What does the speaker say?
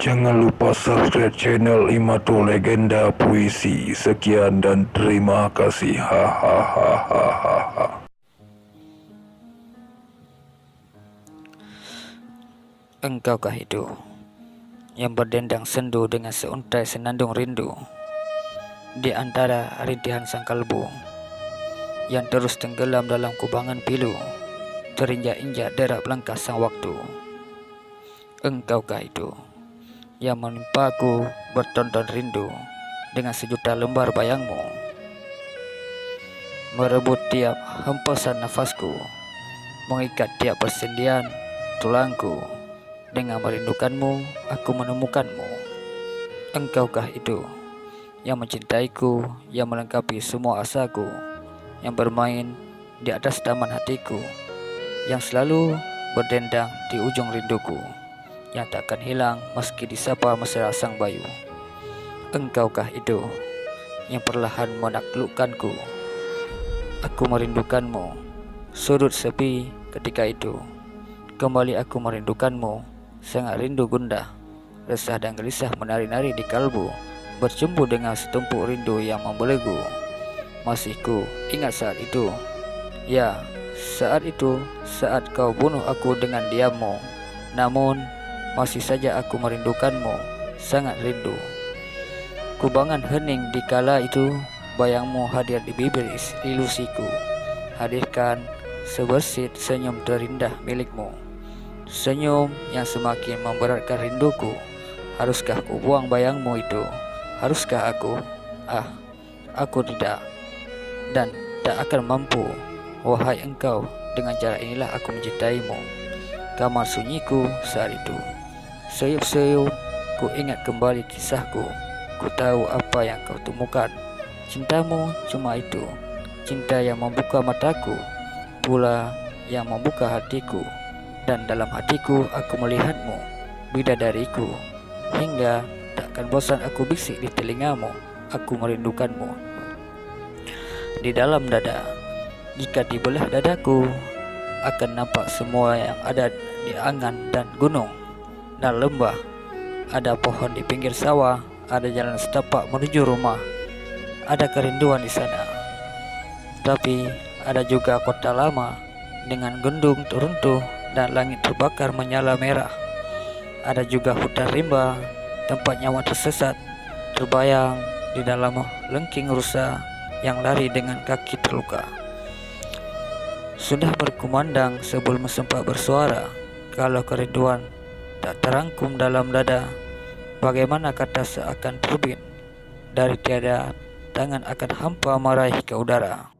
Jangan lupa subscribe channel Imato Legenda Puisi. Sekian dan terima kasih. Hahaha. Engkaukah itu yang berdendang sendu dengan seuntai senandung rindu di antara rintihan sang kalbu yang terus tenggelam dalam kubangan pilu, terinjak-injak derap langkah sang waktu. Engkaukah itu yang menimpaku bertonton rindu dengan sejuta lembar bayangmu, merebut tiap hempasan nafasku, mengikat tiap persendian tulangku. Dengan merindukanmu, aku menemukanmu. Engkaukah itu yang mencintaiku, yang melengkapi semua asaku, yang bermain di atas taman hatiku, yang selalu berdendang di ujung rinduku, yang takkan hilang meski disapa mesra sang bayu. Engkaukah itu yang perlahan menaklukkanku. Aku merindukanmu. Sudut sepi ketika itu. Kembali aku merindukanmu. Sangat rindu gundah, resah dan gelisah menari-nari di kalbu, bercumbu dengan setumpuk rindu yang membelenggu. Masih ku ingat saat itu. Ya, saat itu, saat kau bunuh aku dengan diammu. Namun, masih saja aku merindukanmu, sangat rindu. Kubangan hening di kala itu, bayangmu hadir di bibir ilusiku. Hadirkan sebersit senyum terindah milikmu. Senyum yang semakin memberatkan rinduku. Haruskah ku buang bayangmu itu? Haruskah aku? Aku tidak. Dan tak akan mampu. Wahai engkau, dengan cara inilah aku mencintaimu. Kamar sunyiku saat itu. Seyup-seyup ku ingat kembali kisahku. Ku tahu apa yang kau temukan. Cintamu cuma itu. Cinta yang membuka mataku, pula yang membuka hatiku. Dan dalam hatiku aku melihatmu, bidadariku. Hingga takkan bosan aku bisik di telingamu, aku merindukanmu. Di dalam dada, jika dibelah dadaku, akan nampak semua yang ada di angan dan gunung dan lembah. Ada pohon di pinggir sawah, ada jalan setapak menuju rumah. Ada kerinduan di sana. Tapi ada juga kota lama dengan gendung teruntuh dan langit terbakar menyala merah. Ada juga hutan rimba, tempat nyawa tersesat, terbayang di dalam lengking rusa yang lari dengan kaki terluka. Sudah berkumandang sebelum sempat bersuara, kalau kerinduan tak terangkum dalam dada, bagaimana kata seakan terbit dari tiada tangan akan hampa meraih ke udara.